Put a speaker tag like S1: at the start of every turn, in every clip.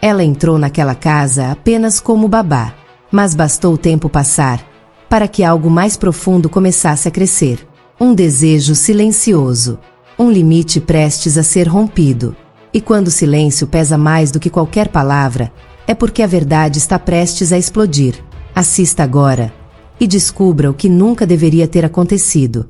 S1: Ela entrou naquela casa apenas como babá, mas bastou o tempo passar para que algo mais profundo começasse a crescer. Um desejo silencioso, um limite prestes a ser rompido. E quando o silêncio pesa mais do que qualquer palavra, é porque a verdade está prestes a explodir. Assista agora e descubra o que nunca deveria ter acontecido.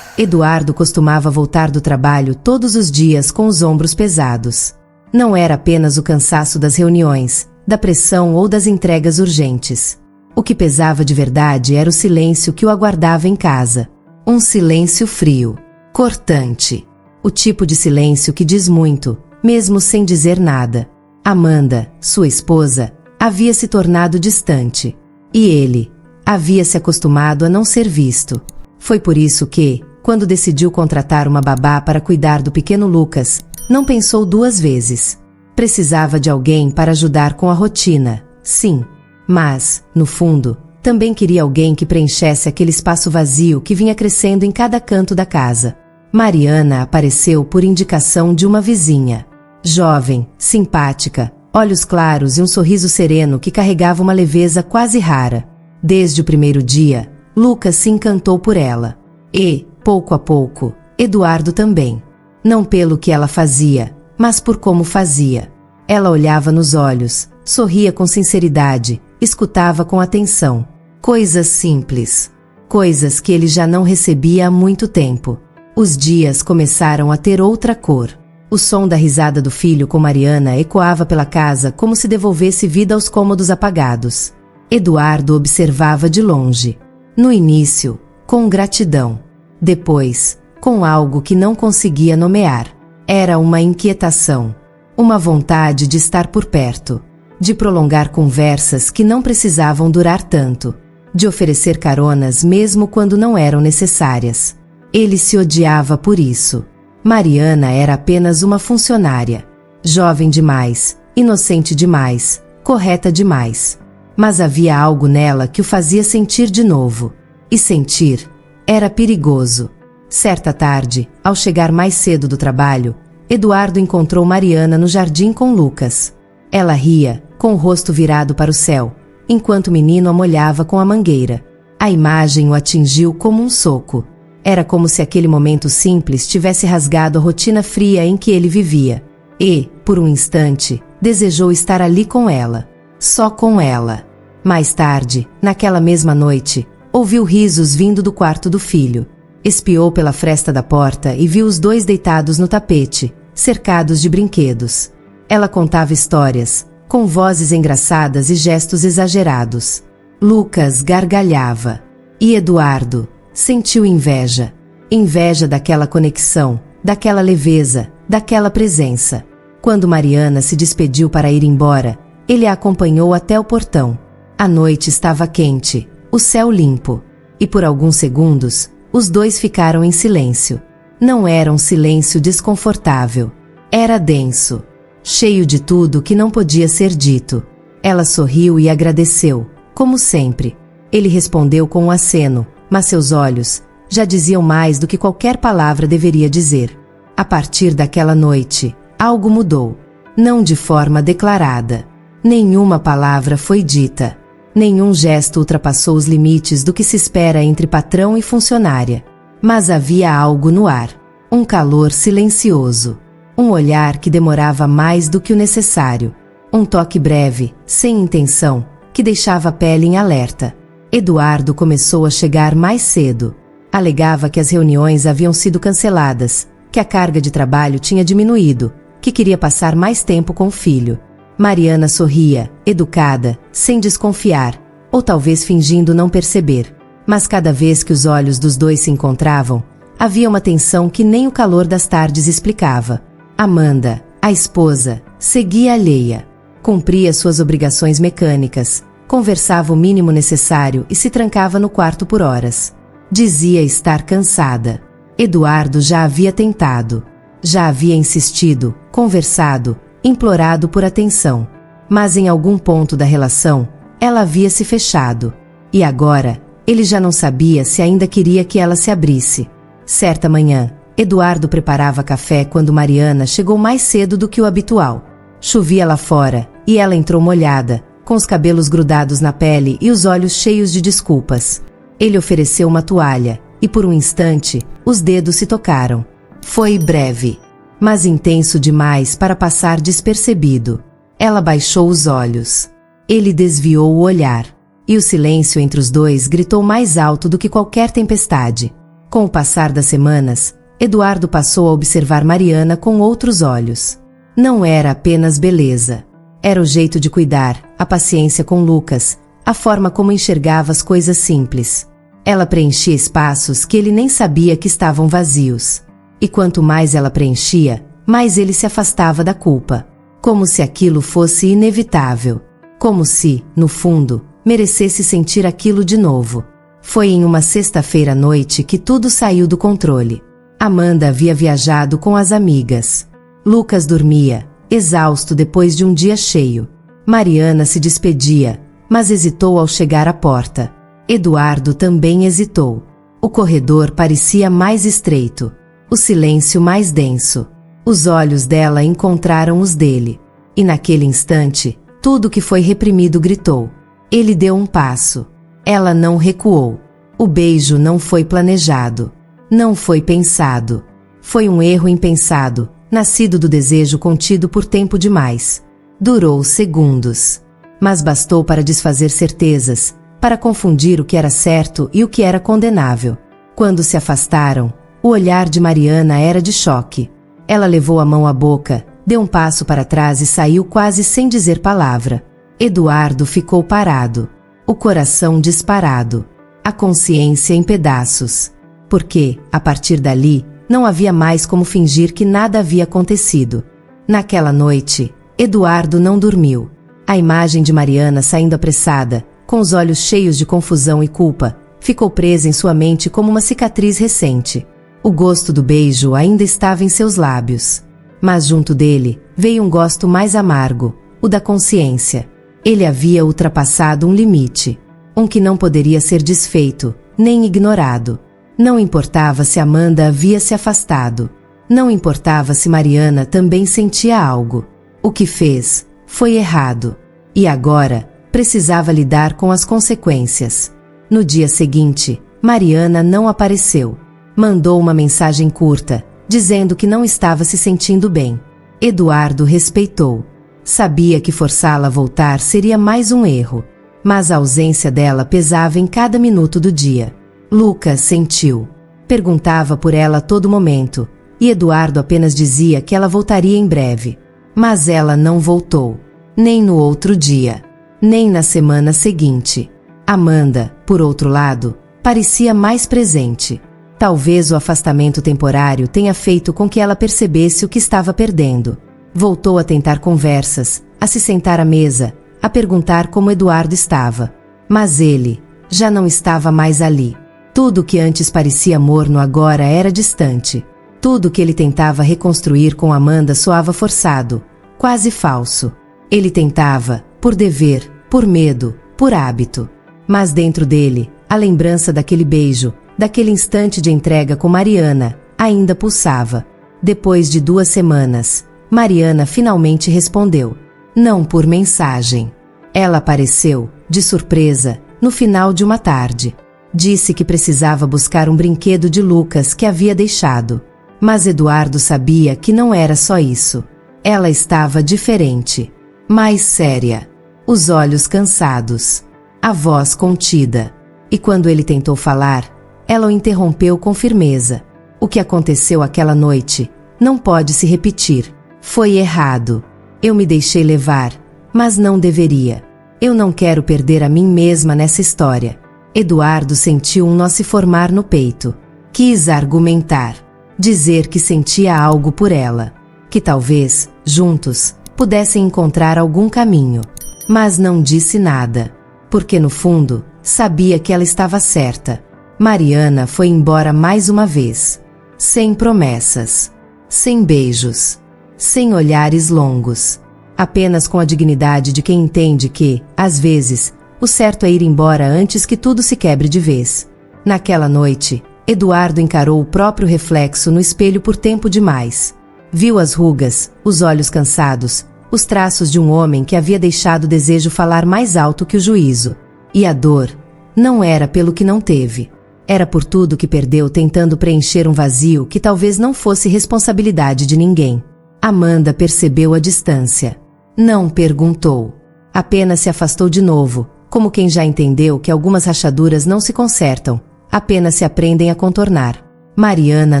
S1: Eduardo costumava voltar do trabalho todos os dias com os ombros pesados. Não era apenas o cansaço das reuniões, da pressão ou das entregas urgentes. O que pesava de verdade era o silêncio que o aguardava em casa. Um silêncio frio, cortante. O tipo de silêncio que diz muito, mesmo sem dizer nada. Amanda, sua esposa, havia se tornado distante. E ele havia se acostumado a não ser visto. Foi por isso que, quando decidiu contratar uma babá para cuidar do pequeno Lucas, não pensou duas vezes. Precisava de alguém para ajudar com a rotina, sim. Mas, no fundo, também queria alguém que preenchesse aquele espaço vazio que vinha crescendo em cada canto da casa. Mariana apareceu por indicação de uma vizinha. Jovem, simpática, olhos claros e um sorriso sereno que carregava uma leveza quase rara. Desde o primeiro dia, Lucas se encantou por ela. E, pouco a pouco, Eduardo também. Não pelo que ela fazia, mas por como fazia. Ela olhava nos olhos, sorria com sinceridade, escutava com atenção. Coisas simples. Coisas que ele já não recebia há muito tempo. Os dias começaram a ter outra cor. O som da risada do filho com Mariana ecoava pela casa como se devolvesse vida aos cômodos apagados. Eduardo observava de longe. No início, com gratidão. Depois, com algo que não conseguia nomear. Era uma inquietação. Uma vontade de estar por perto. De prolongar conversas que não precisavam durar tanto. De oferecer caronas mesmo quando não eram necessárias. Ele se odiava por isso. Mariana era apenas uma funcionária. Jovem demais, inocente demais, correta demais. Mas havia algo nela que o fazia sentir de novo. E sentir era perigoso. Certa tarde, ao chegar mais cedo do trabalho, Eduardo encontrou Mariana no jardim com Lucas. Ela ria, com o rosto virado para o céu, enquanto o menino a molhava com a mangueira. A imagem o atingiu como um soco. Era como se aquele momento simples tivesse rasgado a rotina fria em que ele vivia. E, por um instante, desejou estar ali com ela. Só com ela. Mais tarde, naquela mesma noite, ouviu risos vindo do quarto do filho. Espiou pela fresta da porta e viu os dois deitados no tapete, cercados de brinquedos. Ela contava histórias, com vozes engraçadas e gestos exagerados. Lucas gargalhava. E Eduardo sentiu inveja. Inveja daquela conexão, daquela leveza, daquela presença. Quando Mariana se despediu para ir embora, ele a acompanhou até o portão. A noite estava quente, o céu limpo. E por alguns segundos, os dois ficaram em silêncio. Não era um silêncio desconfortável. Era denso. Cheio de tudo que não podia ser dito. Ela sorriu e agradeceu, como sempre. Ele respondeu com um aceno, mas seus olhos já diziam mais do que qualquer palavra deveria dizer. A partir daquela noite, algo mudou. Não de forma declarada. Nenhuma palavra foi dita. Nenhum gesto ultrapassou os limites do que se espera entre patrão e funcionária. Mas havia algo no ar. Um calor silencioso. Um olhar que demorava mais do que o necessário. Um toque breve, sem intenção, que deixava a pele em alerta. Eduardo começou a chegar mais cedo. Alegava que as reuniões haviam sido canceladas, que a carga de trabalho tinha diminuído, que queria passar mais tempo com o filho. Mariana sorria, educada, sem desconfiar, ou talvez fingindo não perceber. Mas cada vez que os olhos dos dois se encontravam, havia uma tensão que nem o calor das tardes explicava. Amanda, a esposa, seguia alheia. Cumpria suas obrigações mecânicas, conversava o mínimo necessário e se trancava no quarto por horas. Dizia estar cansada. Eduardo já havia tentado. Já havia insistido, conversado, implorado por atenção. Mas em algum ponto da relação, ela havia se fechado. E agora, ele já não sabia se ainda queria que ela se abrisse. Certa manhã, Eduardo preparava café quando Mariana chegou mais cedo do que o habitual. Chovia lá fora, e ela entrou molhada, com os cabelos grudados na pele e os olhos cheios de desculpas. Ele ofereceu uma toalha, e por um instante, os dedos se tocaram. Foi breve, mas intenso demais para passar despercebido. Ela baixou os olhos. Ele desviou o olhar, e o silêncio entre os dois gritou mais alto do que qualquer tempestade. Com o passar das semanas, Eduardo passou a observar Mariana com outros olhos. Não era apenas beleza. Era o jeito de cuidar, a paciência com Lucas, a forma como enxergava as coisas simples. Ela preenchia espaços que ele nem sabia que estavam vazios. E quanto mais ela preenchia, mais ele se afastava da culpa. Como se aquilo fosse inevitável. Como se, no fundo, merecesse sentir aquilo de novo. Foi em uma sexta-feira à noite que tudo saiu do controle. Amanda havia viajado com as amigas. Lucas dormia, exausto depois de um dia cheio. Mariana se despedia, mas hesitou ao chegar à porta. Eduardo também hesitou. O corredor parecia mais estreito. O silêncio mais denso. Os olhos dela encontraram os dele. E naquele instante, tudo que foi reprimido gritou. Ele deu um passo. Ela não recuou. O beijo não foi planejado. Não foi pensado. Foi um erro impensado, nascido do desejo contido por tempo demais. Durou segundos. Mas bastou para desfazer certezas, para confundir o que era certo e o que era condenável. Quando se afastaram, o olhar de Mariana era de choque. Ela levou a mão à boca, deu um passo para trás e saiu quase sem dizer palavra. Eduardo ficou parado. O coração disparado. A consciência em pedaços. Porque, a partir dali, não havia mais como fingir que nada havia acontecido. Naquela noite, Eduardo não dormiu. A imagem de Mariana saindo apressada, com os olhos cheios de confusão e culpa, ficou presa em sua mente como uma cicatriz recente. O gosto do beijo ainda estava em seus lábios. Mas junto dele, veio um gosto mais amargo, o da consciência. Ele havia ultrapassado um limite. Um que não poderia ser desfeito, nem ignorado. Não importava se Amanda havia se afastado. Não importava se Mariana também sentia algo. O que fez foi errado. E agora, precisava lidar com as consequências. No dia seguinte, Mariana não apareceu. Mandou uma mensagem curta, dizendo que não estava se sentindo bem. Eduardo respeitou. Sabia que forçá-la a voltar seria mais um erro. Mas a ausência dela pesava em cada minuto do dia. Lucas sentiu. Perguntava por ela a todo momento, e Eduardo apenas dizia que ela voltaria em breve. Mas ela não voltou. Nem no outro dia. Nem na semana seguinte. Amanda, por outro lado, parecia mais presente. Talvez o afastamento temporário tenha feito com que ela percebesse o que estava perdendo. Voltou a tentar conversas, a se sentar à mesa, a perguntar como Eduardo estava. Mas ele já não estava mais ali. Tudo que antes parecia morno agora era distante. Tudo que ele tentava reconstruir com Amanda soava forçado, quase falso. Ele tentava, por dever, por medo, por hábito. Mas dentro dele, a lembrança daquele beijo, daquele instante de entrega com Mariana, ainda pulsava. Depois de 2 semanas, Mariana finalmente respondeu. Não por mensagem. Ela apareceu, de surpresa, no final de uma tarde. Disse que precisava buscar um brinquedo de Lucas que havia deixado. Mas Eduardo sabia que não era só isso. Ela estava diferente. Mais séria. Os olhos cansados. A voz contida. E quando ele tentou falar, ela o interrompeu com firmeza. O que aconteceu aquela noite não pode se repetir. Foi errado. Eu me deixei levar, mas não deveria. Eu não quero perder a mim mesma nessa história. Eduardo sentiu um nó se formar no peito. Quis argumentar. Dizer que sentia algo por ela. Que talvez, juntos, pudessem encontrar algum caminho. Mas não disse nada. Porque no fundo, sabia que ela estava certa. Mariana foi embora mais uma vez. Sem promessas. Sem beijos. Sem olhares longos. Apenas com a dignidade de quem entende que, às vezes, o certo é ir embora antes que tudo se quebre de vez. Naquela noite, Eduardo encarou o próprio reflexo no espelho por tempo demais. Viu as rugas, os olhos cansados, os traços de um homem que havia deixado o desejo falar mais alto que o juízo. E a dor não era pelo que não teve. Era por tudo que perdeu tentando preencher um vazio que talvez não fosse responsabilidade de ninguém. Amanda percebeu a distância. Não perguntou. Apenas se afastou de novo, como quem já entendeu que algumas rachaduras não se consertam, apenas se aprendem a contornar. Mariana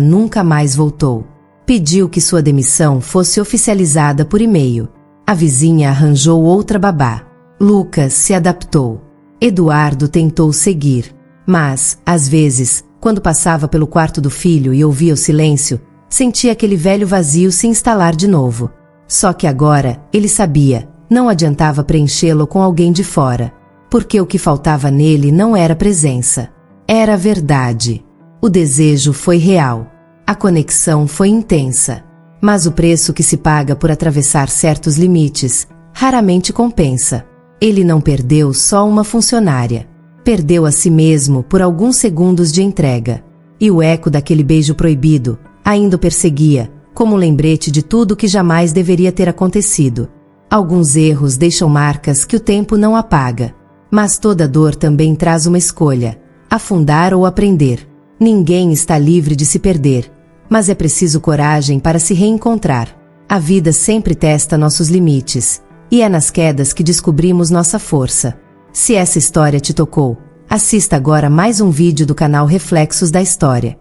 S1: nunca mais voltou. Pediu que sua demissão fosse oficializada por e-mail. A vizinha arranjou outra babá. Lucas se adaptou. Eduardo tentou seguir. Mas, às vezes, quando passava pelo quarto do filho e ouvia o silêncio, sentia aquele velho vazio se instalar de novo. Só que agora, ele sabia, não adiantava preenchê-lo com alguém de fora. Porque o que faltava nele não era presença. Era verdade. O desejo foi real. A conexão foi intensa. Mas o preço que se paga por atravessar certos limites raramente compensa. Ele não perdeu só uma funcionária. Perdeu a si mesmo por alguns segundos de entrega. E o eco daquele beijo proibido ainda o perseguia, como um lembrete de tudo que jamais deveria ter acontecido. Alguns erros deixam marcas que o tempo não apaga. Mas toda dor também traz uma escolha: afundar ou aprender. Ninguém está livre de se perder, mas é preciso coragem para se reencontrar. A vida sempre testa nossos limites, e é nas quedas que descobrimos nossa força. Se essa história te tocou, assista agora mais um vídeo do canal Reflexos da História.